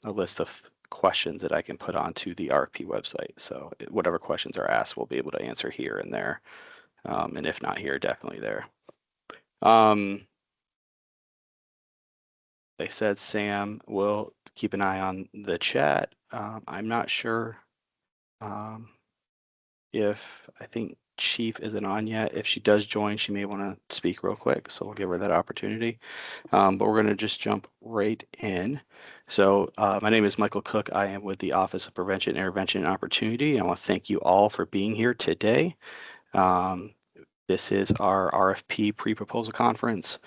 a list of questions that I can put onto the RFP website. So whatever questions are asked, we'll be able to answer here and there. And if not here, definitely there. They said Sam will keep an eye on the chat. I'm not sure if I think Chief isn't on yet. If she does join, she may want to speak real quick, so we'll give her that opportunity. But we're going to just jump right in. So my name is Michael Cook. I am with the Office of Prevention, Intervention, and Opportunity. I want to thank you all for being here today. This is our RFP pre-proposal conference.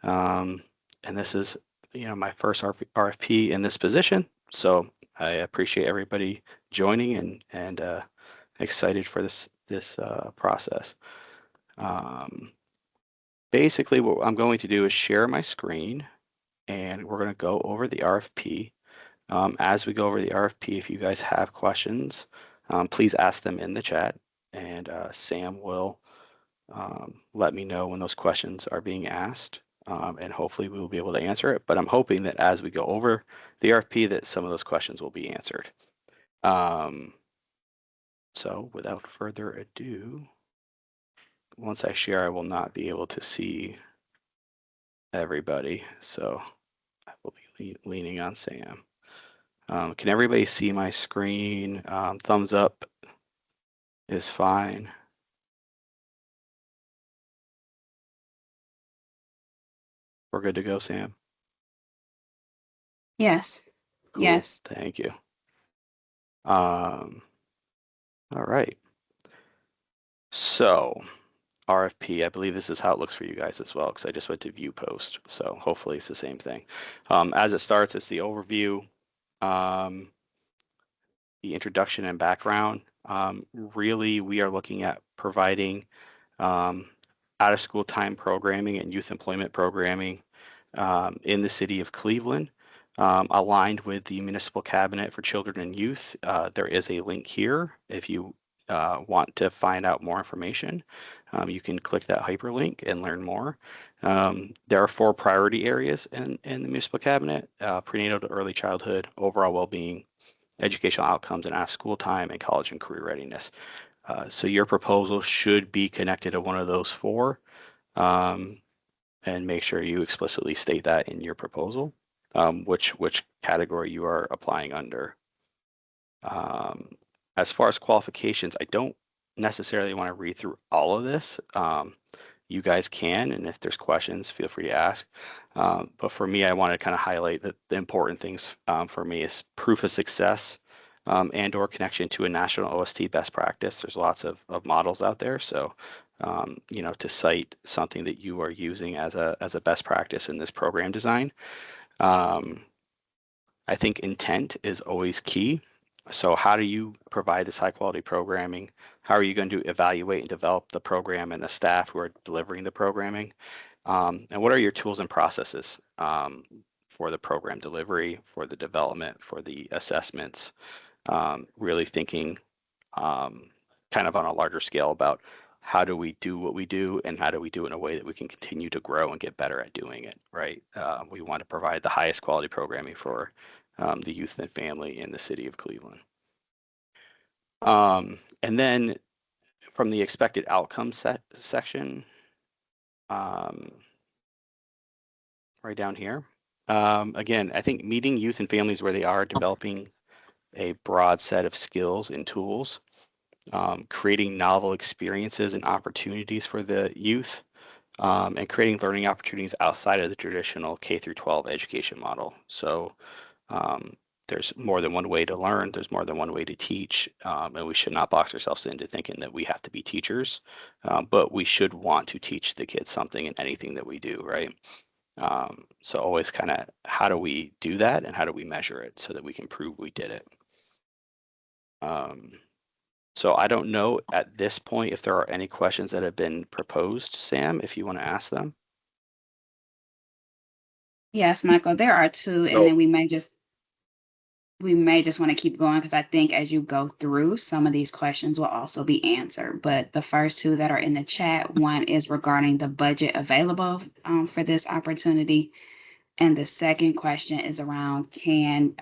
And this is, my first RFP in this position. So I appreciate everybody joining and excited for this process. Basically, what I'm going to do is share my screen, and we're going to go over the RFP. As we go over the RFP, if you guys have questions, please ask them in the chat, and Sam will let me know when those questions are being asked, and hopefully we will be able to answer it. But I'm hoping that as we go over the RFP, that some of those questions will be answered. So without further ado, once I share, I will not be able to see everybody. So I will be leaning on Sam. Can everybody see my screen? Thumbs up is fine. We're good to go, Sam? Yes. Cool. Yes. Thank you. All right. So RFP, I believe this is how it looks for you guys as well, because I just went to view post. So hopefully it's the same thing. As it starts, it's the overview, the introduction and background. Really, we are looking at providing out-of-school time programming and youth employment programming in the city of Cleveland, aligned with the Municipal Cabinet for Children and Youth. There is a link here if you want to find out more information. You can click that hyperlink and learn more. There are 4 priority areas in the Municipal Cabinet: prenatal to early childhood, overall well-being, educational outcomes and out-of-school time, and college and career readiness. So your proposal should be connected to one of those 4, and make sure you explicitly state that in your proposal, which category you are applying under. As far as qualifications, I don't necessarily want to read through all of this. You guys can, and if there's questions, feel free to ask. But for me, I want to kind of highlight that the important things for me is proof of success and or connection to a national OST best practice. There's lots of models out there. So, to cite something that you are using as a best practice in this program design. I think intent is always key. So how do you provide this high quality programming? How are you going to evaluate and develop the program and the staff who are delivering the programming? And what are your tools and processes for the program delivery, for the development, for the assessments? Really thinking kind of on a larger scale about how do we do what we do and how do we do it in a way that we can continue to grow and get better at doing it, right? We want to provide the highest quality programming for the youth and family in the city of Cleveland. And then from the expected outcomes section, right down here, again, I think meeting youth and families where they are, developing a broad set of skills and tools, creating novel experiences and opportunities for the youth, and creating learning opportunities outside of the traditional K through 12 education model. So there's more than one way to learn. There's more than one way to teach, and we should not box ourselves into thinking that we have to be teachers, but we should want to teach the kids something in anything that we do, right? So always kind of how do we do that and how do we measure it so that we can prove we did it? So I don't know at this point if there are any questions that have been proposed, Sam, if you want to ask them. Yes, Michael, there are 2, and then we may just want to keep going because I think as you go through, some of these questions will also be answered. But the first 2 that are in the chat, one is regarding the budget available for this opportunity. And the second question is around, can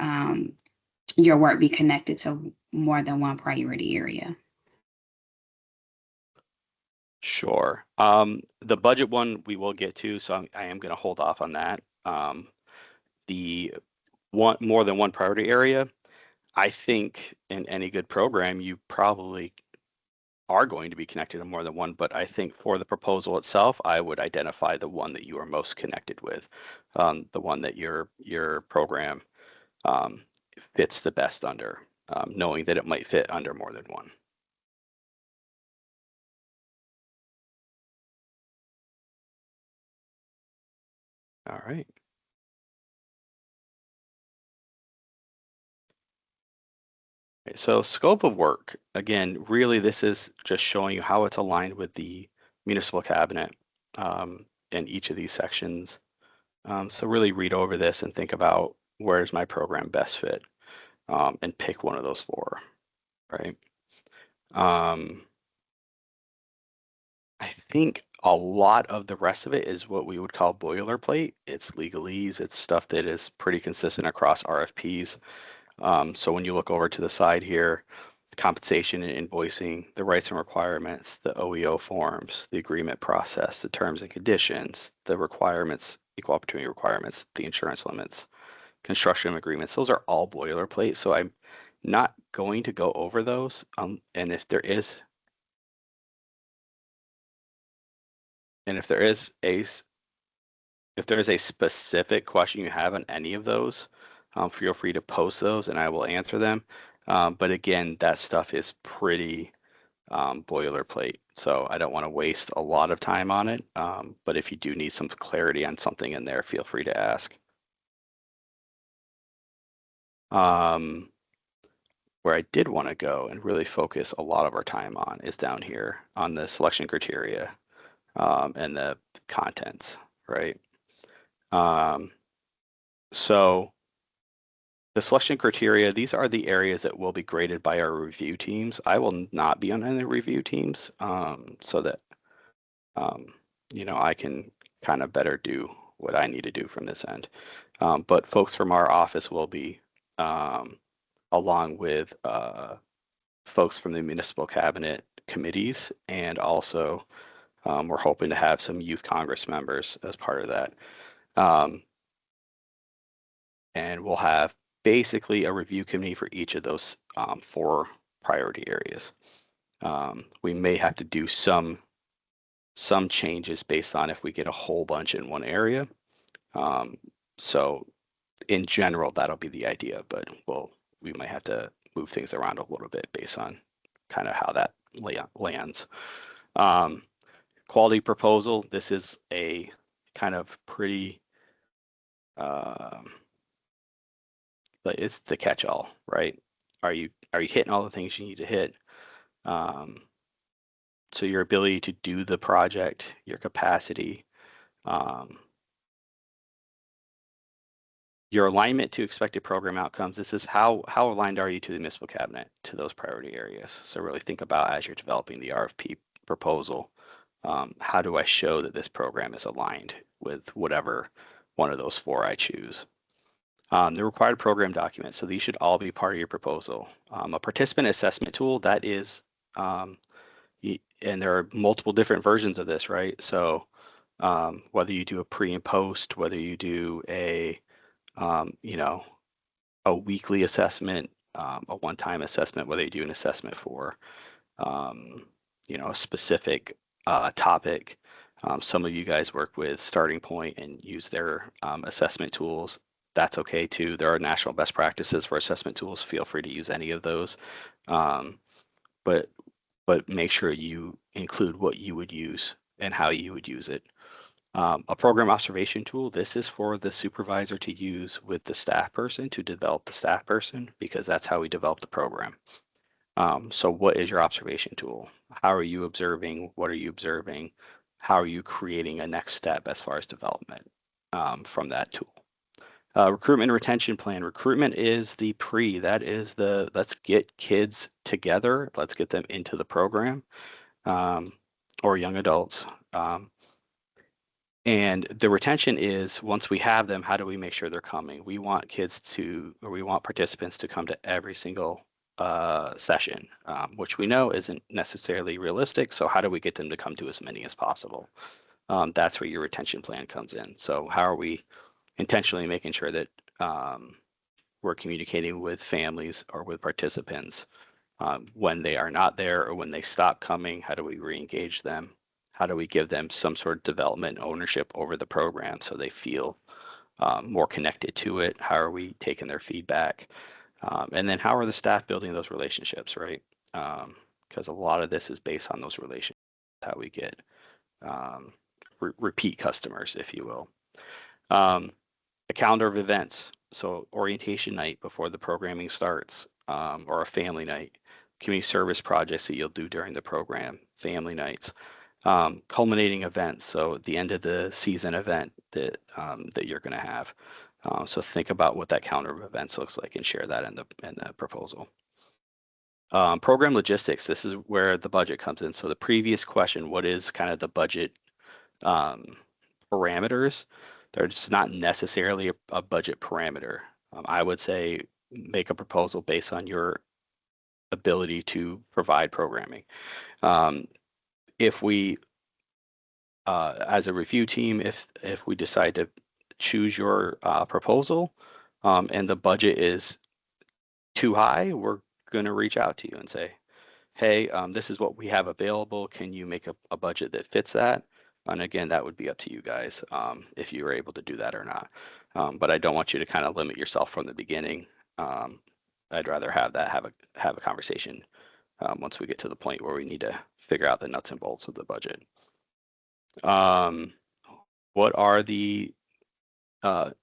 your work be connected to more than one priority area? Sure. The budget one we will get to, so I am going to hold off on that. The one more than one priority area, I think in any good program, you probably are going to be connected to more than one, but I think for the proposal itself, I would identify the one that you are most connected with, the one that your program um, fits the best under, knowing that it might fit under more than one. All right. Okay, so scope of work, again, really this is just showing you how it's aligned with the municipal cabinet in each of these sections. So really read over this and think about where does my program best fit and pick one of those four, right? Um, I think a lot of the rest of it is what we would call boilerplate. It's legalese. It's stuff that is pretty consistent across RFPs. So when you look over to the side here, the compensation and invoicing, the rights and requirements, the OEO forms, the agreement process, the terms and conditions, the requirements, equal opportunity requirements, the insurance limits, construction agreements, those are all boilerplate. So I'm not going to go over those. And if there is a specific question you have on any of those, feel free to post those and I will answer them. But again, that stuff is pretty boilerplate, so I don't want to waste a lot of time on it. But if you do need some clarity on something in there, feel free to ask. Um, where I did want to go and really focus a lot of our time on is down here on the selection criteria and the contents, right? Um, so the selection criteria, these are the areas that will be graded by our review teams. I will not be on any review teams so that, um, I can kind of better do what I need to do from this end. But folks from our office will be, um, along with folks from the municipal cabinet committees, and also we're hoping to have some youth Congress members as part of that. Um, and we'll have basically a review committee for each of those four priority areas. We may have to do some changes based on if we get a whole bunch in one area. Um, so in general, that'll be the idea, but we might have to move things around a little bit based on kind of how that lands. Um, quality proposal, this is a kind of pretty um, but it's the catch-all, right? Are you hitting all the things you need to hit? Um, so your ability to do the project, your capacity, um, your alignment to expected program outcomes. This is how aligned are you to the municipal cabinet to those priority areas? So really think about as you're developing the RFP proposal, how do I show that this program is aligned with whatever one of those four I choose? The required program documents. So these should all be part of your proposal. A participant assessment tool, that is, um, and there are multiple different versions of this, right? So whether you do a pre and post, whether you do um, you know, a weekly assessment, a one-time assessment, whether you do an assessment for, um, a specific topic. Some of you guys work with Starting Point and use their assessment tools. That's okay too. There are national best practices for assessment tools. Feel free to use any of those. Um, but make sure you include what you would use and how you would use it. A program observation tool, this is for the supervisor to use with the staff person to develop the staff person, because that's how we develop the program. So what is your observation tool? How are you observing? What are you observing? How are you creating a next step as far as development from that tool? Recruitment and retention plan. Recruitment is the that is the, let's get kids together. Let's get them into the program, or young adults. And the retention is once we have them, how do we make sure they're coming? We want we want participants to come to every single session, which we know isn't necessarily realistic. So how do we get them to come to as many as possible? That's where your retention plan comes in. So how are we intentionally making sure that we're communicating with families or with participants when they are not there or when they stop coming? How do we re-engage them? How do we give them some sort of development ownership over the program so they feel more connected to it? How are we taking their feedback? And then how are the staff building those relationships, right? Because a lot of this is based on those relationships, how we get um, repeat customers, if you will. A calendar of events. So orientation night before the programming starts, or a family night, community service projects that you'll do during the program, family nights, culminating events. So the end of the season event that you're going to have. So think about what that calendar of events looks like and share that in the proposal. Program logistics. This is where the budget comes in. So the previous question, what is kind of the budget parameters? There's not necessarily a budget parameter. I would say make a proposal based on your ability to provide programming. If we, as a review team, if we decide to choose your proposal and the budget is too high, we're going to reach out to you and say, hey, this is what we have available. Can you make a budget that fits that? And again, that would be up to you guys if you were able to do that or not. But I don't want you to kind of limit yourself from the beginning. I'd rather have a conversation once we get to the point where we need to figure out the nuts and bolts of the budget. What are the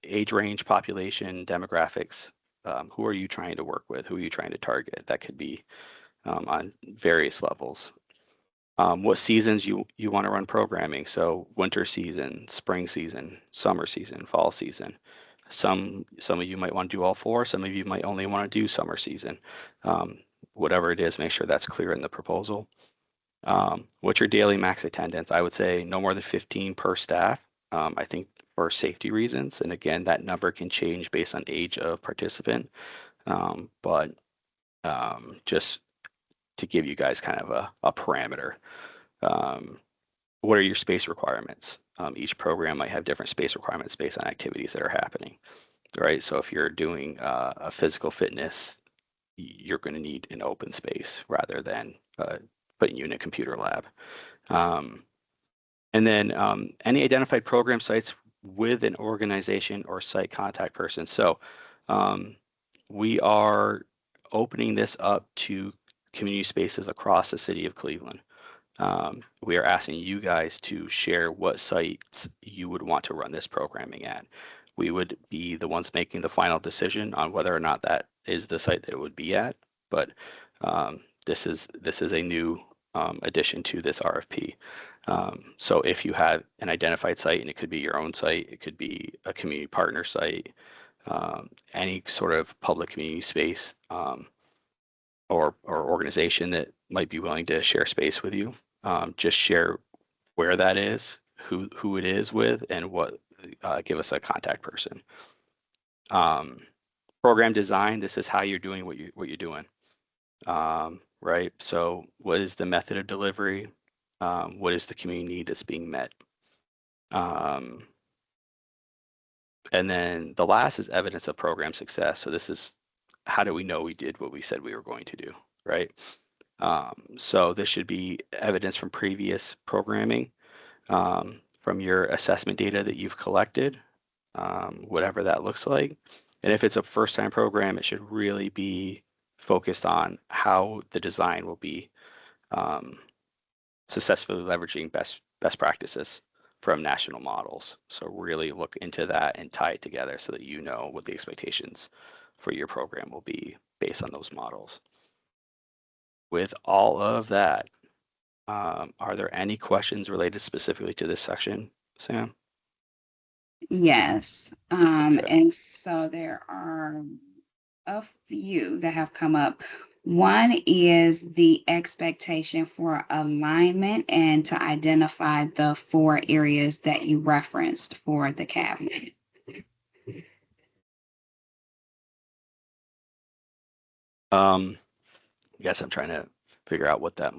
age range, population, demographics? Who are you trying to work with? Who are you trying to target? That could be on various levels. What seasons you want to run programming? So winter season, spring season, summer season, fall season. Some of you might want to do all four. Some of you might only want to do summer season. Whatever it is, make sure that's clear in the proposal. What's your daily max attendance? I would say no more than 15 per staff. I think for safety reasons. And again, that number can change based on age of participant. But just to give you guys kind of a parameter. What are your space requirements? Each program might have different space requirements based on activities that are happening, right? So if you're doing a physical fitness, you're going to need an open space rather than putting you in a computer lab. And then any identified program sites with an organization or site contact person. So we are opening this up to community spaces across the city of Cleveland. We are asking you guys to share what sites you would want to run this programming at. We would be the ones making the final decision on whether or not that is the site that it would be at. But this is a new addition to this RFP. So if you have an identified site, and it could be your own site, it could be a community partner site, any sort of public community space or organization that might be willing to share space with you, just share where that is, who it is with, and what give us a contact person. Program design. This is how you're doing what you're doing. Right. So what is the method of delivery? What is the community need that's being met? And then the last is evidence of program success. So this is how do we know we did what we said we were going to do, right? So this should be evidence from previous programming, from your assessment data that you've collected, whatever that looks like. And if it's a first-time program, it should really be focused on how the design will be successfully leveraging best practices from national models. So really look into that and tie it together so that you know what the expectations for your program will be based on those models. With all of that, are there any questions related specifically to this section, Sam? Yes. Okay. And so there are a few that have come up One is the expectation for alignment and to identify the 4 areas that you referenced for the cabinet. I guess I'm trying to figure out what that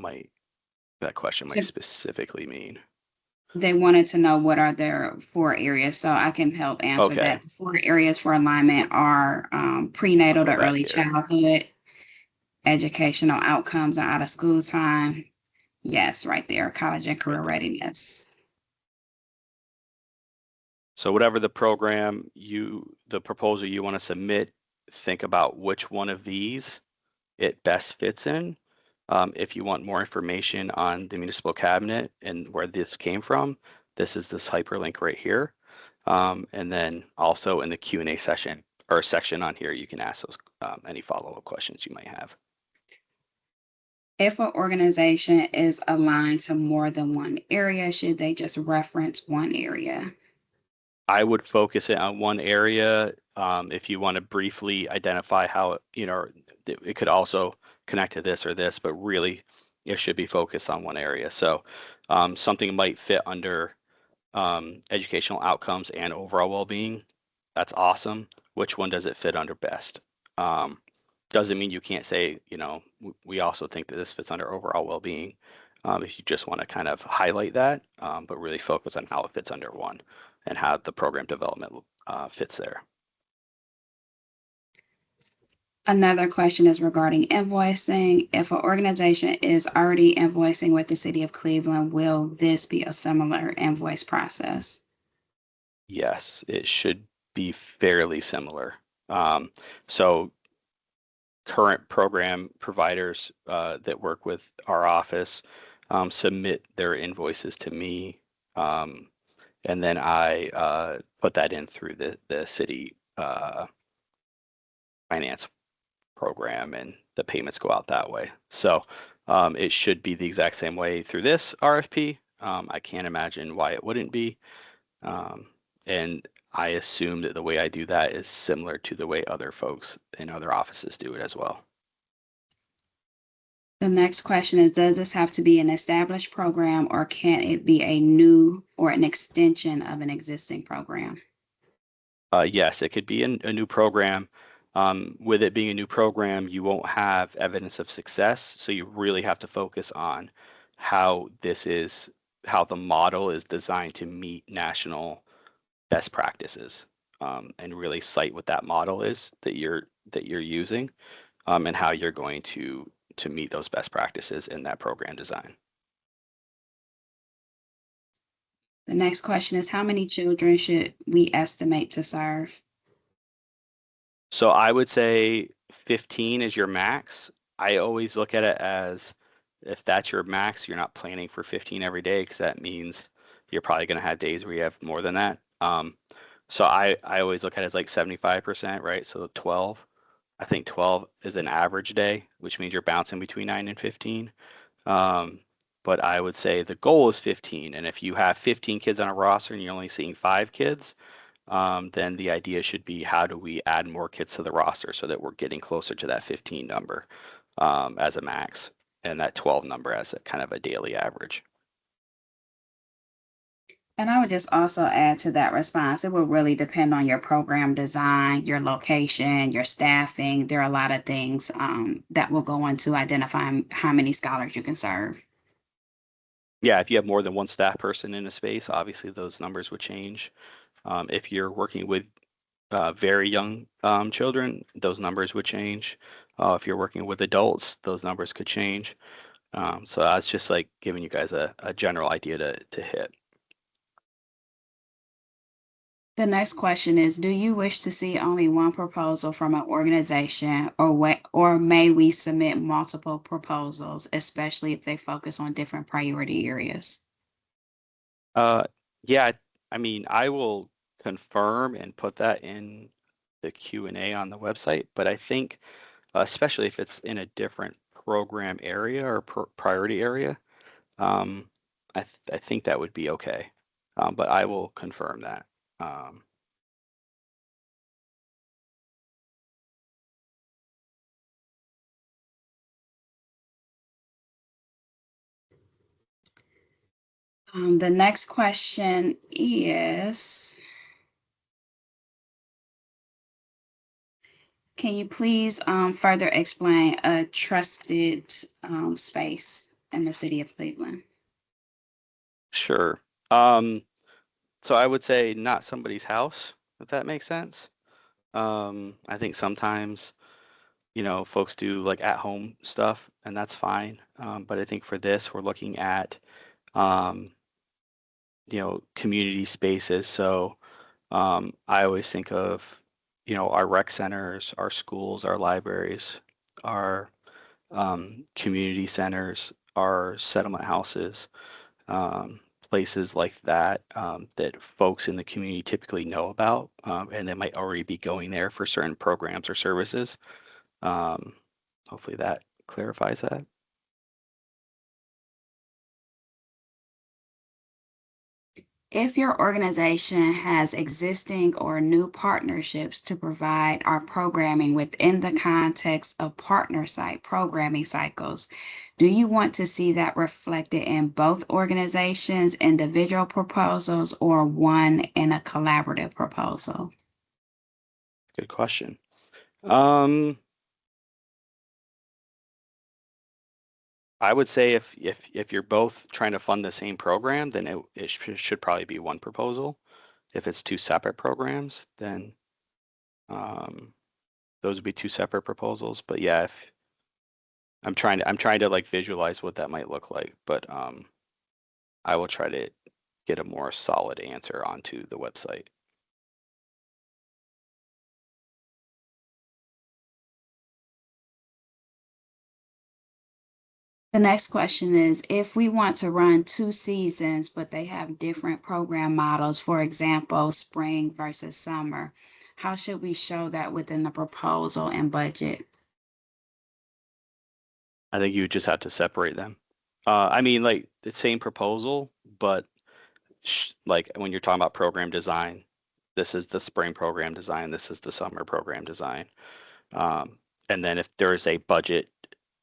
question might So specifically mean. they wanted to know what are their 4 areas, so I can help answer Okay, that. The 4 areas for alignment are I'll prenatal go to back early here. childhood, educational outcomes and out of school time. Yes, right there, college and career Right there. readiness. So whatever the proposal you want to submit, think about which one of these it best fits in. If you want more information on the municipal cabinet and where this came from, this is this hyperlink right here. And then also in the Q&A session or section on here, you can ask those any follow-up questions you might have. If an organization is aligned to more than one area, should they just reference one area? I would focus it on one area. If you want to briefly identify how, it could also connect to this or this, but really it should be focused on one area. So something might fit under educational outcomes and overall well-being. That's awesome. Which one does it fit under best? Um, doesn't mean you can't say, we also think that this fits under overall well-being. If you just want to kind of highlight that, but really focus on how it fits under one and how the program development fits there. Another question is regarding invoicing. If an organization is already invoicing with the city of Cleveland, will this be a similar invoice process? Yes, it should be fairly similar. So current program providers that work with our office submit their invoices to me, and then I put that in through the city finance program, and the payments go out that way. So it should be the exact same way through this RFP. I can't imagine why it wouldn't be. Um, and I assume that the way I do that is similar to the way other folks in other offices do it as well. The next question is, does this have to be an established program or can it be a new or an extension of an existing program? Yes, it could be a new program. With it being a new program, you won't have evidence of success, so you really have to focus on how how the model is designed to meet national best practices, and really cite what that model is that you're using, and how you're going to meet those best practices in that program design. The next question is, how many children should we estimate to serve? So I would say 15 is your max. I always look at it as if that's your max, you're not planning for 15 every day because that means you're probably going to have days where you have more than that. So I always look at it as like 75%, right? So 12, I think 12 is an average day, which means you're bouncing between 9 and 15. Um, but I would say the goal is 15. And if you have 15 kids on a roster and you're only seeing 5 kids, then the idea should be how do we add more kids to the roster so that we're getting closer to that 15 number as a max and that 12 number as a kind of a daily average. And I would just also add to that response, it will really depend on your program design, your location, your staffing. There are a lot of things that will go into identifying how many scholars you can serve. Yeah, if you have more than one staff person in a space, obviously those numbers would change. If you're working with very young children, those numbers would change. If you're working with adults, those numbers could change. So that's just like giving you guys a general idea to hit. The next question is, do you wish to see only one proposal from an organization or may we submit multiple proposals, especially if they focus on different priority areas? Uh, yeah, I mean, I will confirm and put that in the Q&A on the website, but I think, especially if it's in a different program area or priority area, um, I think that would be okay. But I will confirm that. Um, The next question is, can you please further explain a trusted space in the city of Cleveland? Sure. Um, so I would say not somebody's house, if that makes sense. I think sometimes, folks do like at home stuff and that's fine. But I think for this, we're looking at, um, community spaces. So I always think of, our rec centers, our schools, our libraries, our community centers, our settlement houses, places like that that folks in the community typically know about, and they might already be going there for certain programs or services. Um, Hopefully that clarifies that. If your organization has existing or new partnerships to provide our programming within the context of partner site programming cycles, do you want to see that reflected in both organizations' individual proposals or one in a collaborative proposal? Good question. Um, I would say if you're both trying to fund the same program, then it should probably be one proposal. If it's two separate programs, then um, those would be two separate proposals. But yeah, if I'm trying to like visualize what that might look like, but I will try to get a more solid answer onto the website. The next question is, if we want to run two seasons, but they have different program models, for example, spring versus summer, how should we show that within the proposal and budget? I think you just have to separate them. I mean, like the same proposal, but like when you're talking about program design, this is the spring program design, this is the summer program design. Um, and then if there is a budget,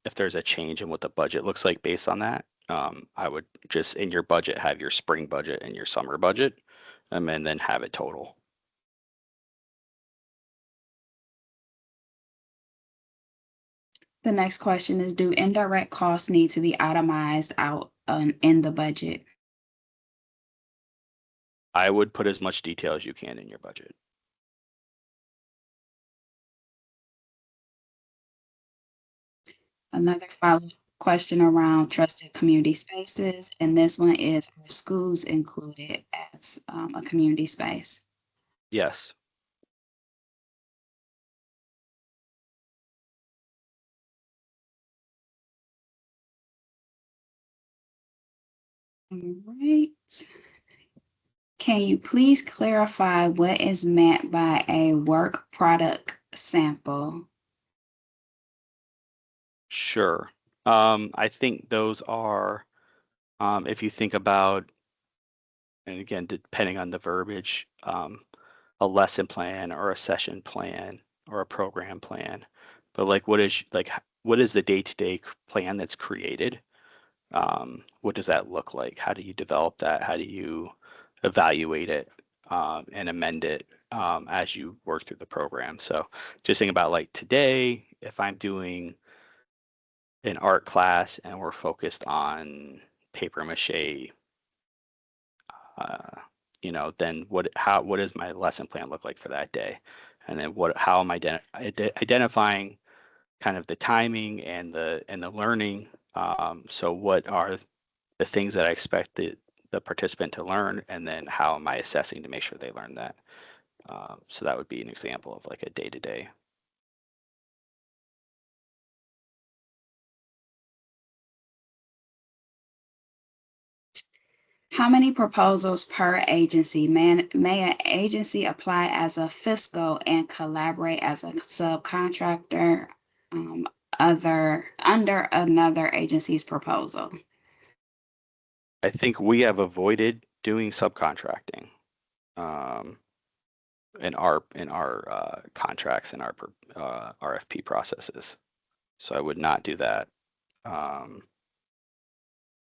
if there's a change in what the budget looks like based on that, I would just in your budget have your spring budget and your summer budget, and then have it total. The next question is, do indirect costs need to be itemized out in the budget? I would put as much detail as you can in your budget. Another follow question around trusted community spaces, and this one is, are schools included as a community space? Yes. All right. Can you please clarify what is meant by a work product sample? Sure. I think those are, if you think about, and again, depending on the verbiage, a lesson plan or a session plan or a program plan. But like, what is the day-to-day plan that's created? What does that look like? How do you develop that? How do you evaluate it and amend it as you work through the program? So just think about like today, if I'm doing an art class and we're focused on paper mache, uh, then what does my lesson plan look like for that day? And then how am I identifying kind of the timing and the learning? So what are the things that I expect the participant to learn, and then how am I assessing to make sure they learn that? So that would be an example of like a day-to-day. How many proposals per agency? May an agency apply as a fiscal and collaborate as a subcontractor um, under another agency's proposal? I think we have avoided doing subcontracting um, in our contracts and our RFP processes. So I would not do that. Um,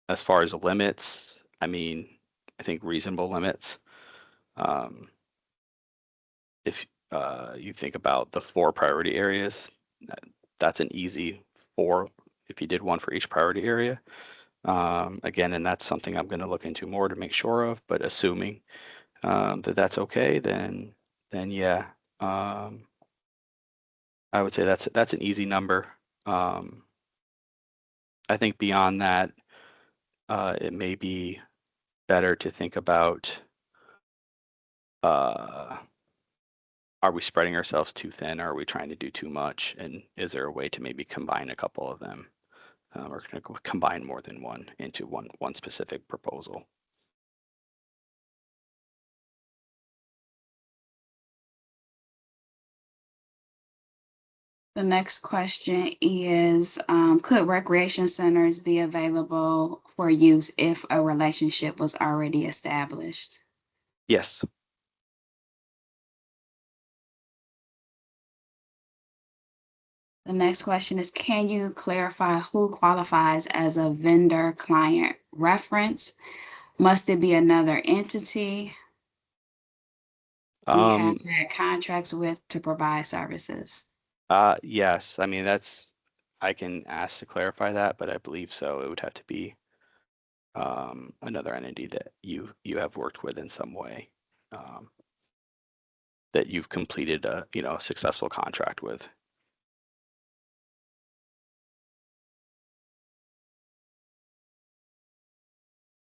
as far as limits, I mean, I think, reasonable limits. If you think about the 4 priority areas, that's an easy 4 if you did one for each priority area. Again, and that's something I'm going to look into more to make sure of, but assuming that that's okay, then yeah, I would say that's an easy number. I think beyond that, it may be better to think about, are we spreading ourselves too thin? Or are we trying to do too much? And is there a way to maybe combine a couple of them, or combine more than one into one specific proposal? The next question is, could recreation centers be available for use if a relationship was already established? Yes. The next question is, can you clarify who qualifies as a vendor client reference? Must it be another entity we have Um, had contracts with to provide services? yes. I mean, I can ask to clarify that, but I believe so. It would have to be another entity that you have worked with in some way, um, that you've completed a successful contract with.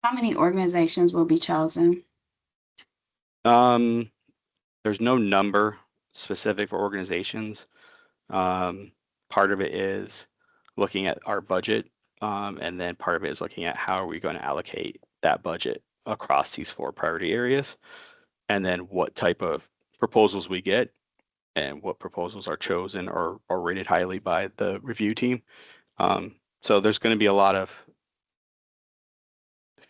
How many organizations will be chosen? Um, there's no number specific for organizations. Um, Part of it is looking at our budget, and then part of it is looking at how are we going to allocate that budget across these 4 priority areas, and then what type of proposals we get and what proposals are chosen or rated highly by the review team. So there's going to be a lot of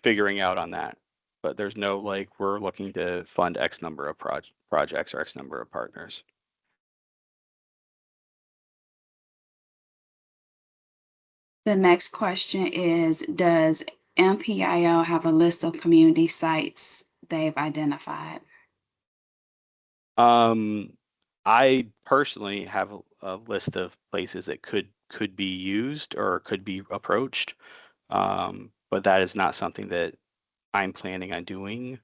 figuring out on that, but there's no like we're looking to fund X number of projects or X number of partners. The next question is, does MPIO have a list of community sites they've identified? Um, I personally have a list of places that could be used or could be approached, but that is not something that I'm planning on doing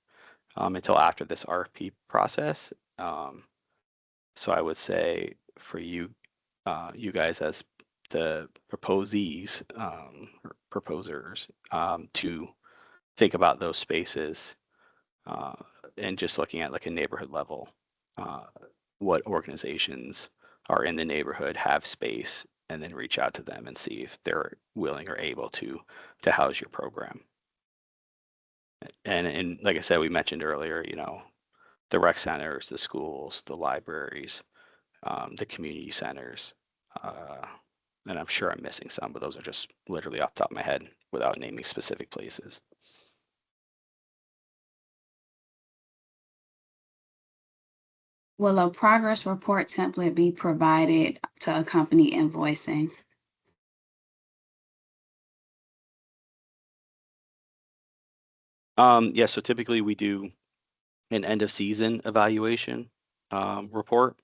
until after this RFP process. So I would say for you, you guys as the proposees, or proposers, to think about those spaces, uh, and just looking at like a neighborhood level, uh, what organizations are in the neighborhood, have space, and then reach out to them and see if they're willing or able to house your program. And like I said, we mentioned earlier, the rec centers, the schools, the libraries, the community centers. Uh, and I'm sure I'm missing some, but those are just literally off the top of my head without naming specific places. Will a progress report template be provided to accompany invoicing? Yeah, so typically we do an end of season evaluation report,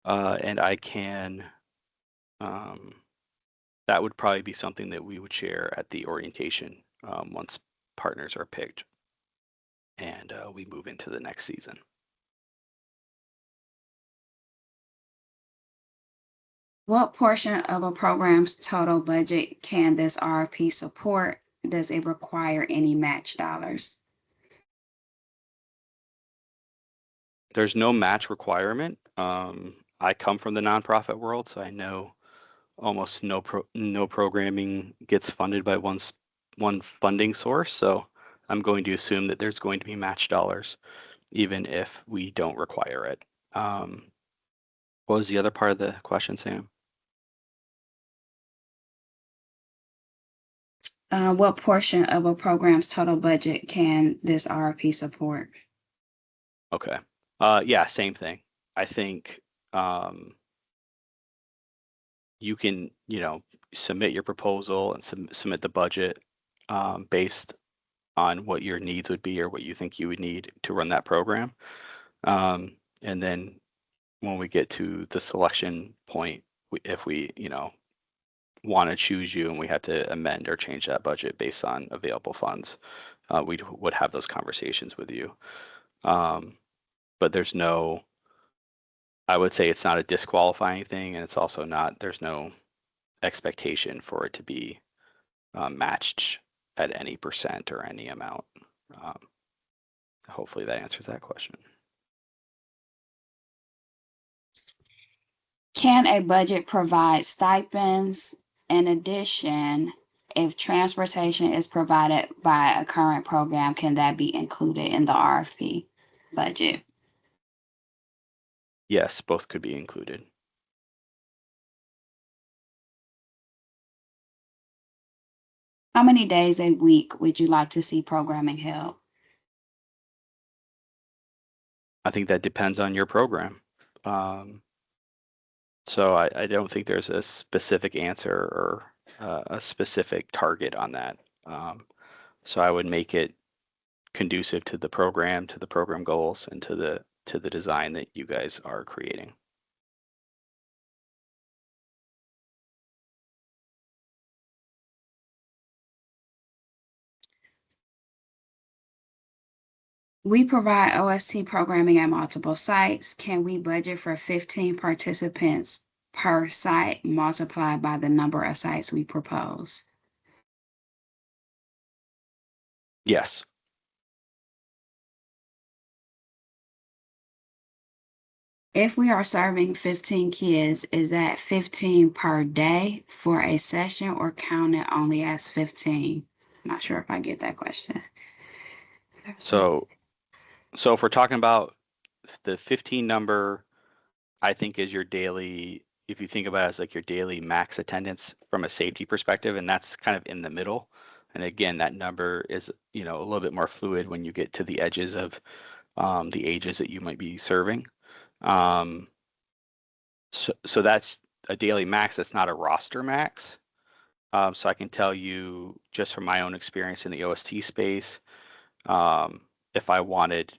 and I can, um, that would probably be something that we would share at the orientation, once partners are picked and we move into the next season. What portion of a program's total budget can this RFP support? Does it require any match dollars? There's no match requirement. I come from the nonprofit world, so I know almost no programming gets funded by one funding source. So I'm going to assume that there's going to be match dollars, even if we don't require it. What was the other part of the question, Sam? What portion of a program's total budget can this RFP support? Okay. Yeah, same thing. I think um, you can, submit your proposal and submit the budget based on what your needs would be or what you think you would need to run that program. And then when we get to the selection point, if we, want to choose you and we have to amend or change that budget based on available funds, we would have those conversations with you. But I would say it's not a disqualifying thing, and it's also there's no expectation for it to be matched at any percent or any amount. Um, Hopefully that answers that question. Can a budget provide stipends? In addition, if transportation is provided by a current program, can that be included in the RFP budget? Yes, both could be included. How many days a week would you like to see programming held? I think that depends on your program. So I don't think there's a specific answer or a specific target on that. So I would make it conducive to to the program goals, and to the design that you guys are creating. We provide OST programming at multiple sites. Can we budget for 15 participants per site multiplied by the number of sites we propose? Yes. If we are serving 15 kids, is that 15 per day for a session or counted only as 15? Not sure if I get that question. So if we're talking about the 15 number, I think is your daily, if you think about it as like your daily max attendance from a safety perspective, and that's kind of in the middle. And again, that number is, a little bit more fluid when you get to the edges of the ages that you might be serving. Um, so that's a daily max. That's not a roster max. So I can tell you just from my own experience in the OST space, if I wanted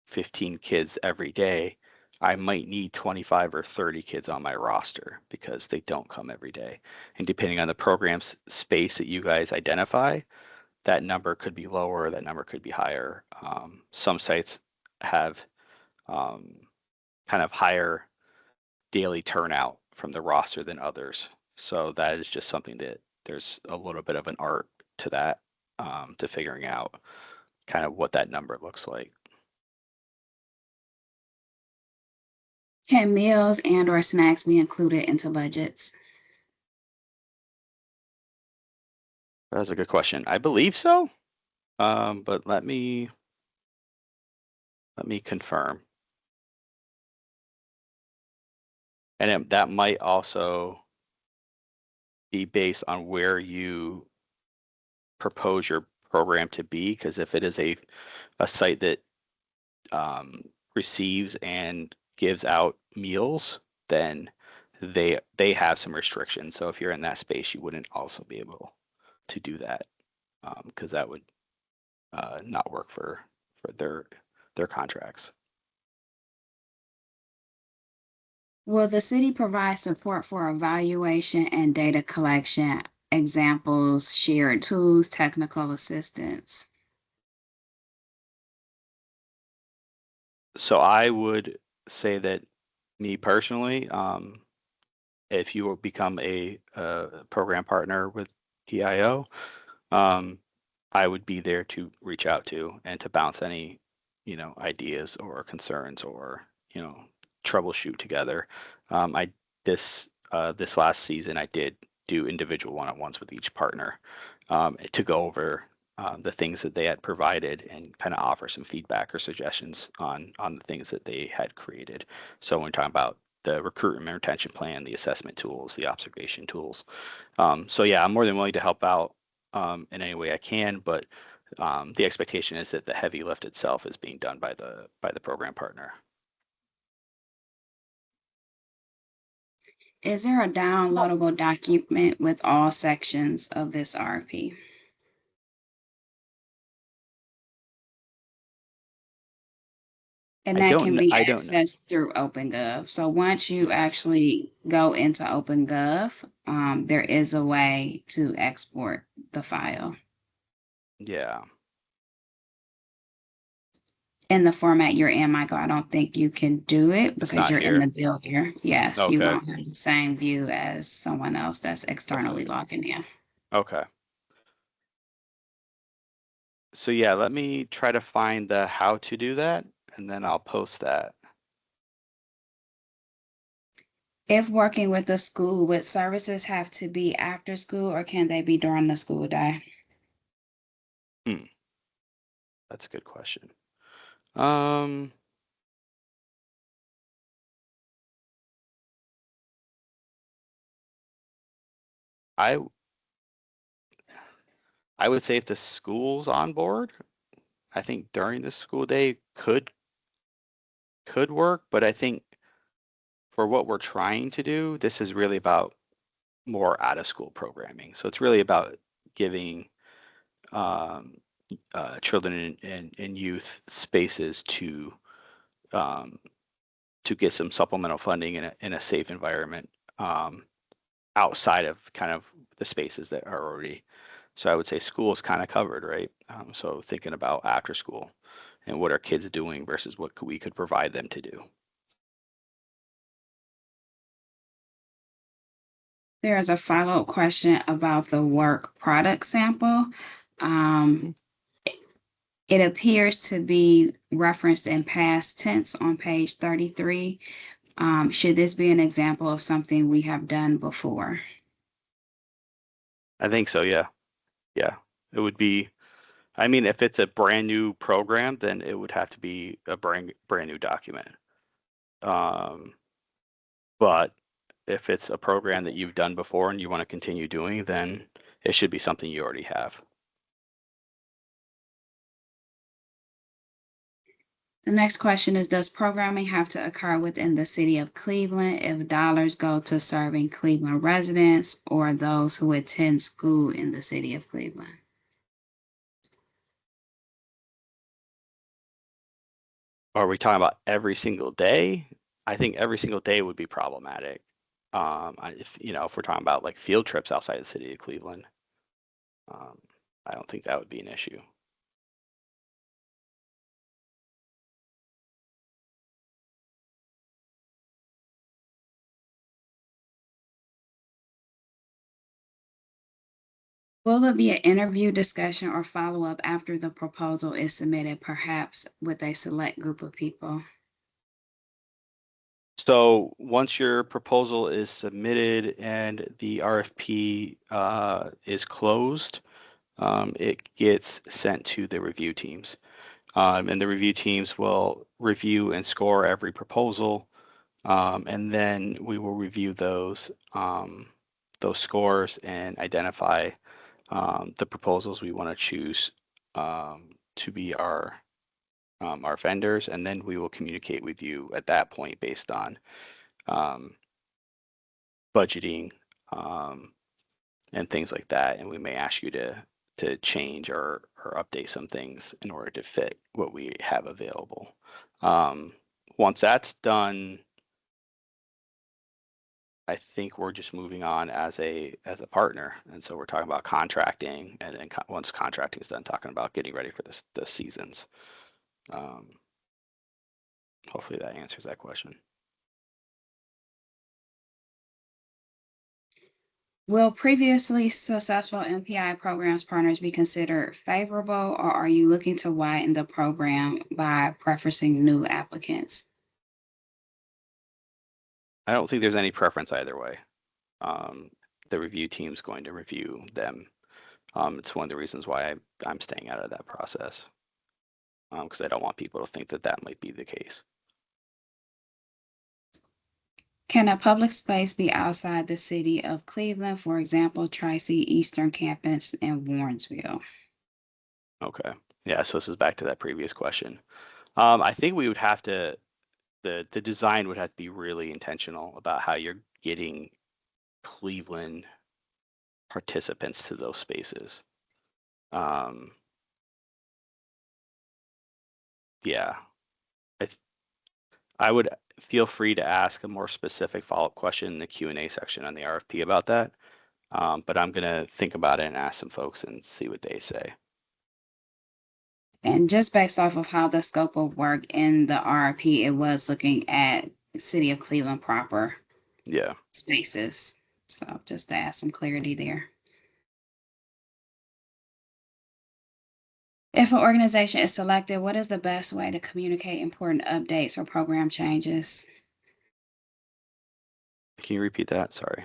15 kids every day, I might need 25 or 30 kids on my roster because they don't come every day. And depending on the program's space that you guys identify, that number could be lower, that number could be higher. Some sites have um, kind of higher daily turnout from the roster than others. So that is just something that there's a little bit of an art to that, to figuring out kind of what that number looks like. Can meals and or snacks be included into budgets? That's a good question. I believe so, but let me confirm. And that might also be based on where you propose your program to be, because if it is a site that receives and gives out meals, then they have some restrictions. So if you're in that space, you wouldn't also be able to do that, because that would not work for their contracts. Will the city provide support for evaluation and data collection? Examples, shared tools, technical assistance. So I would say that, me personally, if you will become a program partner with PIO, um, I would be there to reach out to and to bounce any, ideas or concerns, or, troubleshoot together. I this last season I did do individual one-on-ones with each partner, to go over the things that they had provided and kind of offer some feedback or suggestions on the things that they had created. So when we're talking about the recruitment and retention plan, the assessment tools, the observation tools. So yeah, I'm more than willing to help out in any way I can, but the expectation is that the heavy lift itself is being done by the program partner. Is there a downloadable document with all sections of this RFP? And that can be I don't know. accessed through OpenGov. So once you Yes. actually go into OpenGov, there is a way to export the file Yeah. in the format you're in, Michael. I don't think you can do it It's because not you're in the here. builder. Yes, you Okay. won't have the same view as someone else that's externally Perfect. logging in. Okay. So yeah, let me try to find the how to do that and then I'll post that. If working with the school, would services have to be after school or can they be during the school day? Hmm, that's a good question. Um, I I would say if the school's on board, I think during the school day could work, but I think for what we're trying to do, this is really about more out of school programming. So it's really about giving um, children and youth spaces um, to get some supplemental funding in a safe environment um, outside of kind of the spaces that are already. So I would say school is kind of covered, right? So thinking about after school and what are kids doing versus what we could provide them to do. There's a follow-up question about the work product sample. Um, Mhm. it appears to be referenced in past tense on page 33. Should this be an example of something we have done before? I think so, yeah. Yeah. It would be, I mean, if it's a brand new program, then it would have to be a brand new document. Um, but if it's a program that you've done before and you want to continue doing, then it should be something you already have. The next question is, does programming have to occur within the city of Cleveland if dollars go to serving Cleveland residents or those who attend school in the city of Cleveland? Are we talking about every single day? I think every single day would be problematic. If if we're talking about like field trips outside the city of Cleveland, um, I don't think that would be an issue. Will there be an interview, discussion, or follow-up after the proposal is submitted, perhaps with a select group of people? So once your proposal is submitted and the RFP is closed, it gets sent to the review teams. And the review teams will review and score every proposal. And then we will review those scores and identify the proposals we want to choose to be our vendors, and then we will communicate with you at that point based on um, budgeting and things like that. And we may ask you to change or update some things in order to fit what we have available. Um, Once that's done, I think we're just moving on as a partner, and so we're talking about contracting, and then once contracting is done, talking about getting ready for the seasons. Um, Hopefully that answers that question. Will previously successful MPI programs partners be considered favorable, or are you looking to widen the program by preferencing new applicants? I don't think there's any preference either way. Um, the review team's going to review them. It's one of the reasons why I'm staying out of that process because I don't want people to think that that might be the case. Can a public space be outside the city of Cleveland, for example, Tri-C Eastern Campus in Warrensville? Okay. Yeah, so this is back to that previous question. I think we would have to the design would have to be really intentional about how you're getting Cleveland participants to those spaces. Um, yeah, I would feel free to ask a more specific follow-up question in the Q&A section on the RFP about that. But I'm gonna think about it and ask some folks and see what they say. And just based off of how the scope of work in the RFP, it was looking at City of Cleveland proper Yeah. spaces. So just to add some clarity there. If an organization is selected, what is the best way to communicate important updates or program changes? Can you repeat that? Sorry.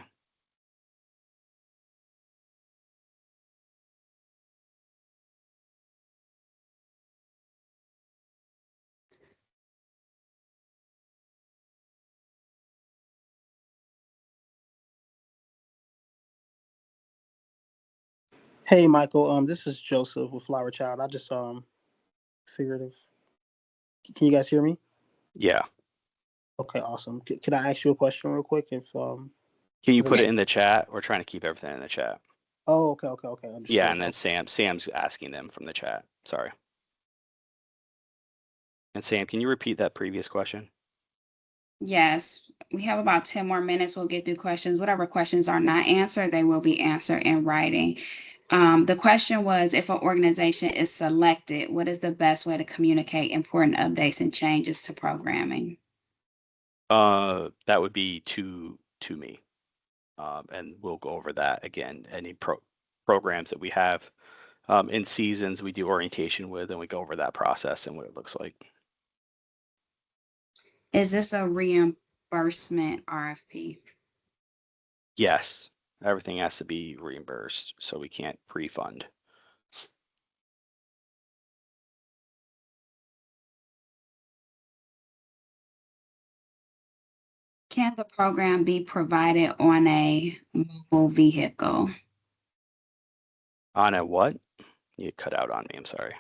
Hey Michael, this is Joseph with Flower Child. I just figured if can you guys hear me? Yeah. Okay, awesome. Can I ask you a question real quick? If Can you is put it- it in the chat? We're trying to keep everything in the chat. oh, okay, Yeah, understood. and then Sam's asking them from the chat. Sorry. And Sam, can you repeat that previous question? Yes, we have about 10 more minutes. We'll get through questions. Whatever questions are not answered, they will be answered in writing. The question was, if an organization is selected, what is the best way to communicate important updates and changes to programming? That would be to me. And we'll go over that again. Any programs that we have in seasons we do orientation with, and we go over that process and what it looks like. Is this a reimbursement RFP? Yes, everything has to be reimbursed, so we can't pre-fund. Can the program be provided on a mobile vehicle? On a what? You cut out on me, I'm sorry.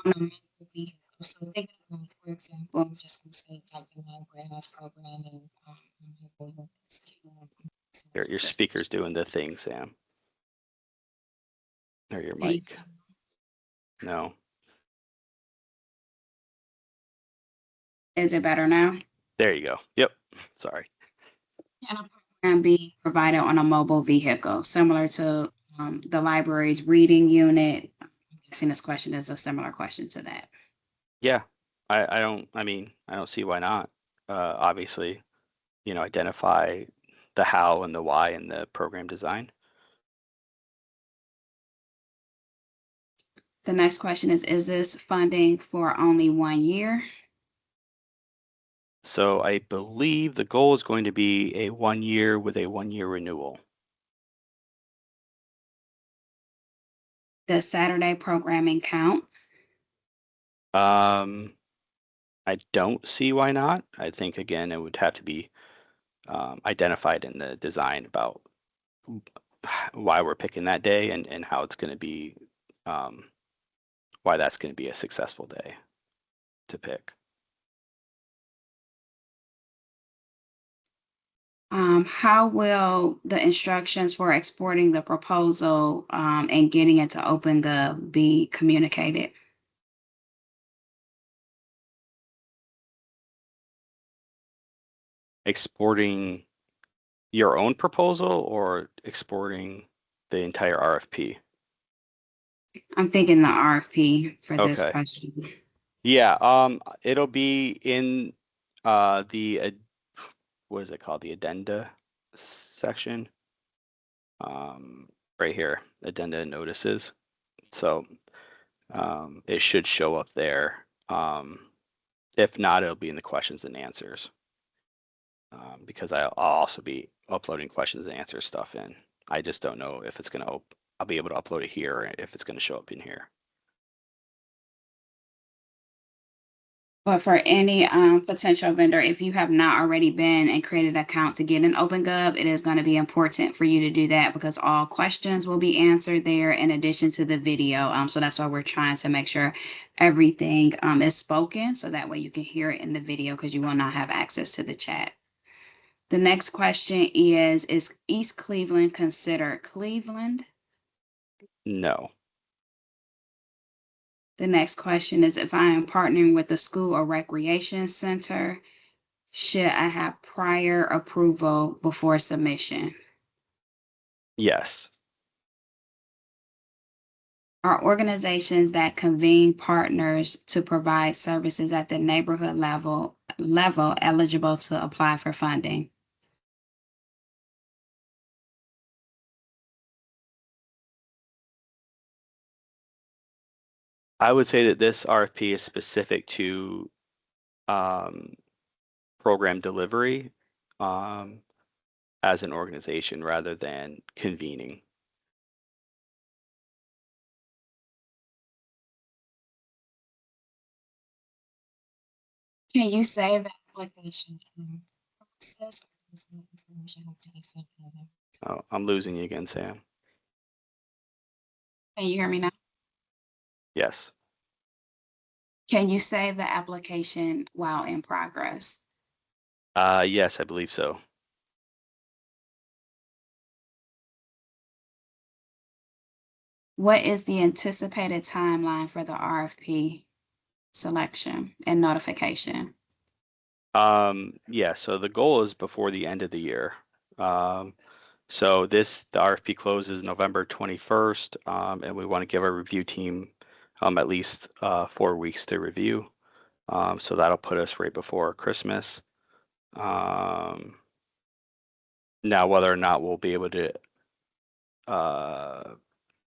On a mobile vehicle. So think of, for example, I'm just going to say like the library has programming on mobile units. Your speaker's doing the thing, Sam. Or your Can you mic. No. Is it better now? There you go. Yep. Sorry. Can a program be provided on a mobile vehicle, similar to the library's reading unit? I'm guessing this question is a similar question to that. Yeah. I mean, I don't see why not. Obviously, identify the how and the why in the program design. The next question is this funding for only 1 year? So I believe the goal is going to be a 1 year with a 1 year renewal. Does Saturday programming count? Um, I don't see why not. I think again, it would have to be identified in the design about why we're picking that day and how it's going to be, um, why that's going to be a successful day to pick. How will the instructions for exporting the proposal and getting it to OpenGov be communicated? Exporting your own proposal or exporting the entire RFP? I'm thinking the RFP for this Okay. question. Yeah, it'll be in the what is it called? The addenda section. Right here, addenda notices. So it should show up there. If not, it'll be in the questions and answers. Because I'll also be uploading questions and answer stuff in. I just don't know if it's gonna I'll be able to upload it here or if it's gonna show up in here. But for any potential vendor, if you have not already been and created an account to get an OpenGov, it is going to be important for you to do that because all questions will be answered there in addition to the video. So that's why we're trying to make sure everything is spoken so that way you can hear it in the video because you will not have access to the chat. The next question is East Cleveland considered Cleveland? No. The next question is, if I am partnering with the school or recreation center, should I have prior approval before submission? Yes. Are organizations that convene partners to provide services at the neighborhood level eligible to apply for funding? I would say that this RFP is specific to um, program delivery as an organization rather than convening. Can you save the application process, or does the information have to be filled out? Oh, I'm losing you again, Sam. Can you hear me now? Yes. Can you save the application while in progress? Yes, I believe so. What is the anticipated timeline for the RFP selection and notification? Yeah, so the goal is before the end of the year. So the RFP closes November 21st, and we want to give our review team at least 4 weeks to review. So that'll put us right before Christmas. Now, whether or not we'll be able to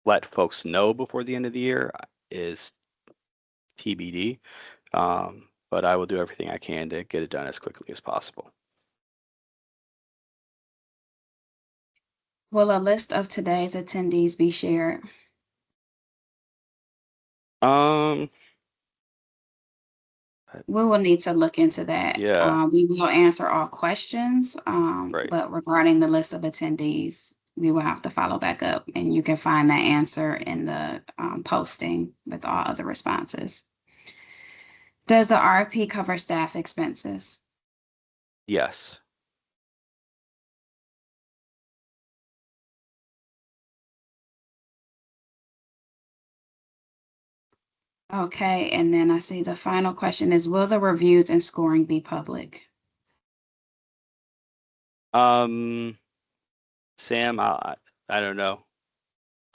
let folks know before the end of the year is TBD. But I will do everything I can to get it done as quickly as possible. Will a list of today's attendees be shared? Um, We will need to look into that. yeah, We will answer all questions, right. but regarding the list of attendees, we will have to follow back up, and you can find that answer in the posting with all other responses. Does the RFP cover staff expenses? Yes. Okay, and then I see the final question is, will the reviews and scoring be public? Sam, I don't know.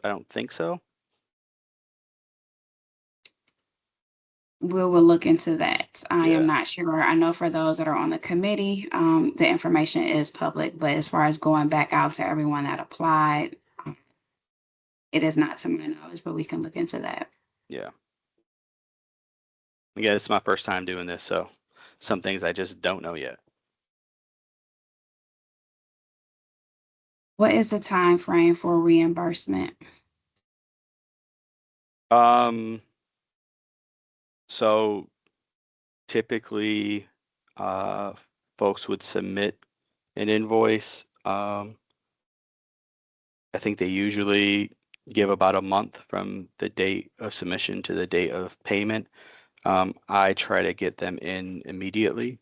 I don't think so. We will look into that. I am Yeah, not sure. I know for those that are on the committee, the information is public, but as far as going back out to everyone that applied, it is not to my knowledge, but we can look into that. yeah. Again, it's my first time doing this, so some things I just don't know yet. What is the time frame for reimbursement? Um, so typically, folks would submit an invoice. I think they usually give about a month from the date of submission to the date of payment. I try to get them in immediately.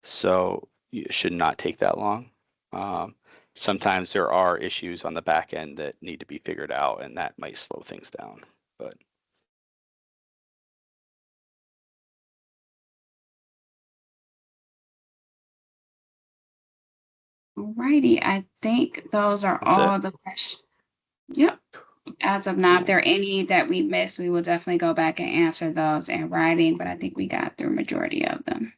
So it should not take that long. Um, Sometimes there are issues on the back end that need to be figured out, and that might slow things down. But Alrighty, I think those are that's it. all the questions. Yep. As of now, if Cool. there are any that we missed, we will definitely go back and answer those in writing, but I think we got through majority of them.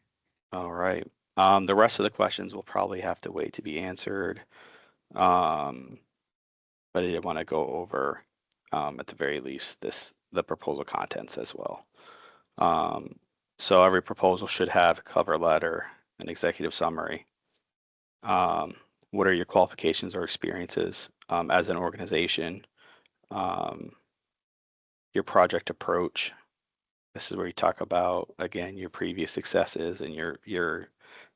All right. The rest of the questions will probably have to wait to be answered. But I did want to go over, at the very least, the proposal contents as well. So every proposal should have a cover letter, an executive summary. What are your qualifications or experiences as an organization? Um, your project approach. This is where you talk about, again, your previous successes and your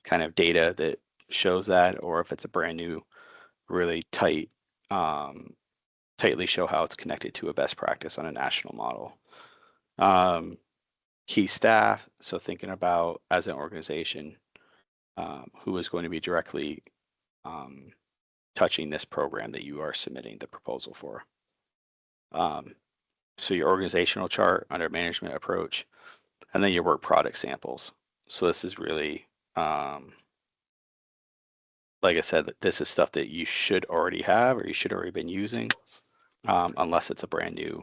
kind of data that shows that, or if it's a brand new, really tightly show how it's connected to a best practice on a national model. Key staff, so thinking about as an organization, who is going to be directly touching this program that you are submitting the proposal for. So your organizational chart under management approach, and then your work product samples. So this is really, like I said, this is stuff that you should already have or you should already been using, unless it's a brand new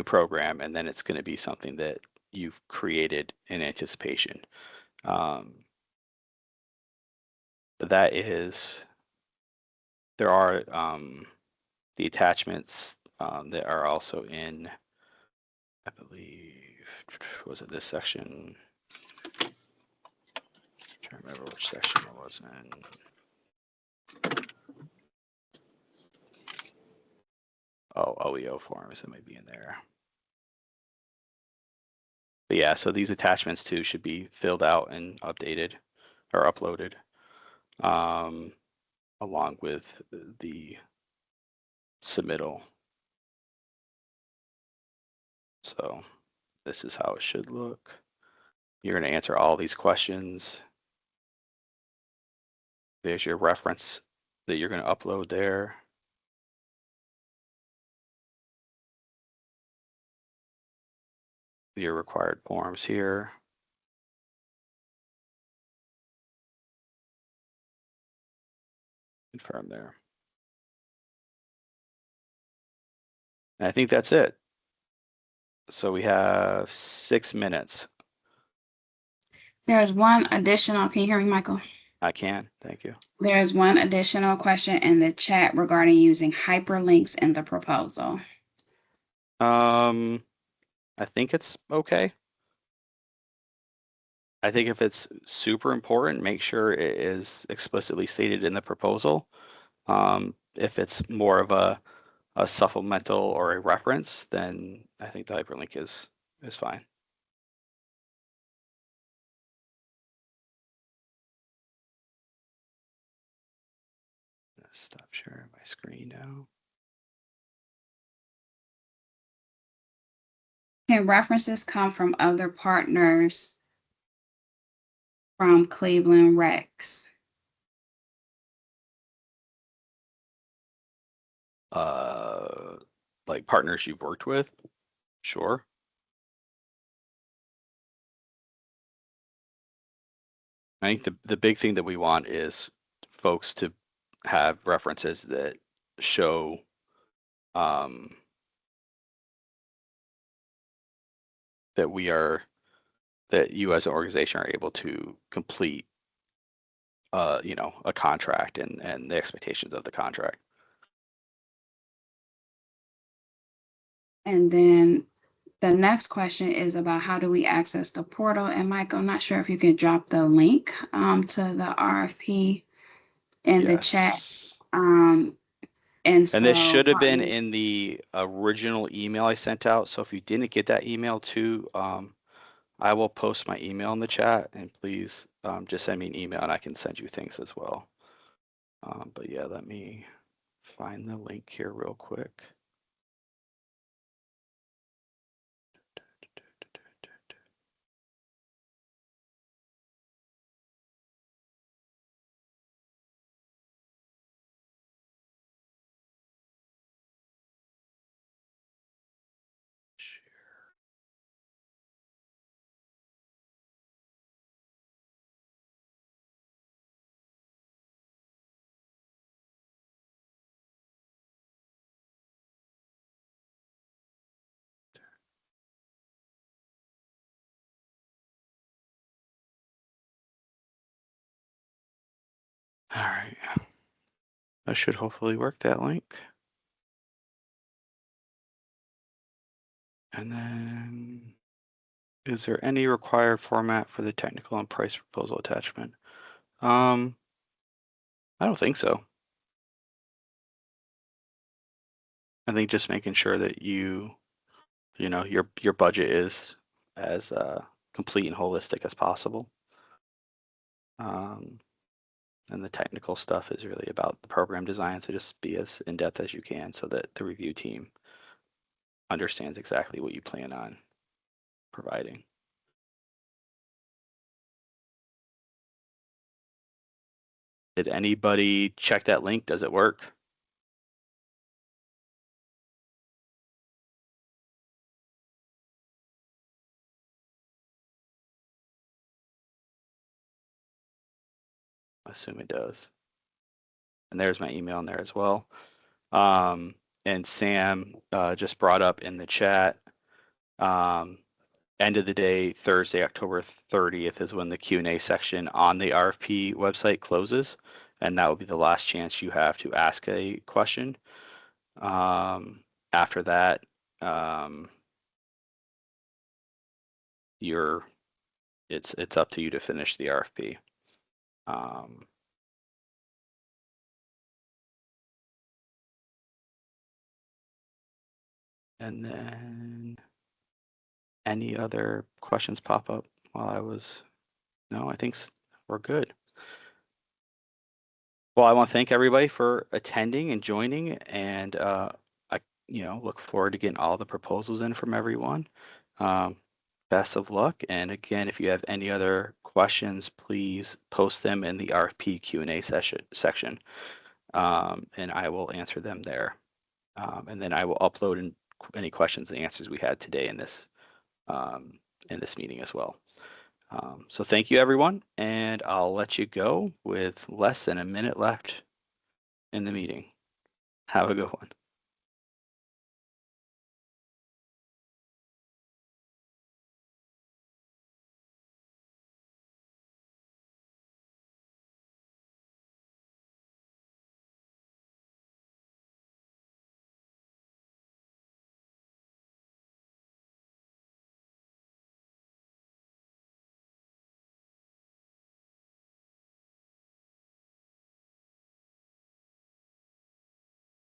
program, and then it's going to be something that you've created in anticipation. But that is, there are the attachments that are also in, I believe, was it this section? I'm trying to remember which section it was in. Oh, OEO forms, it might be in there. But yeah, so these attachments too should be filled out and updated or uploaded along with the submittal. So this is how it should look. You're going to answer all these questions. There's your reference that you're going to upload there. Your required forms here. Confirm there. And I think that's it. So we have 6 minutes. There's one additional, can you hear me, Michael? I can, thank you. There's one additional question in the chat regarding using hyperlinks in the proposal. I think it's okay. I think if it's super important, make sure it is explicitly stated in the proposal. If it's more of a supplemental or a reference, then I think the hyperlink is fine. Stop sharing my screen now. Can references come from other partners from Cleveland Rex? Like partners you've worked with? Sure. I think the big thing that we want is folks to have references that show that you as an organization are able to complete a contract and the expectations of the contract. And then the next question is about how do we access the portal? And Mike, I'm not sure if you can drop the link to the RFP in the chat. Yes. And And this should have been partners- in the original email I sent out. So if you didn't get that email too, I will post my email in the chat, and please just send me an email and I can send you things as well. But yeah, let me find the link here real quick. All right. That should hopefully work, that link. And then, is there any required format for the technical and price proposal attachment? I don't think so. I think just making sure that your budget is as complete and holistic as possible. And the technical stuff is really about the program design, so just be as in-depth as you can so that the review team understands exactly what you plan on providing. Did anybody check that link? Does it work? I assume it does. And there's my email in there as well. And Sam just brought up in the chat, end of the day, Thursday, October 30th is when the Q&A section on the RFP website closes. And that will be the last chance you have to ask a question. After that, it's up to you to finish the RFP. And then any other questions pop up while I was, no, I think we're good. Well, I want to thank everybody for attending and joining, and I, look forward to getting all the proposals in from everyone. Best of luck, and again, if you have any other questions, please post them in the RFP Q&A section, and I will answer them there. And then I will upload any questions and answers we had today in this meeting as well. So thank you, everyone, and I'll let you go with less than a minute left in the meeting. Have a good one.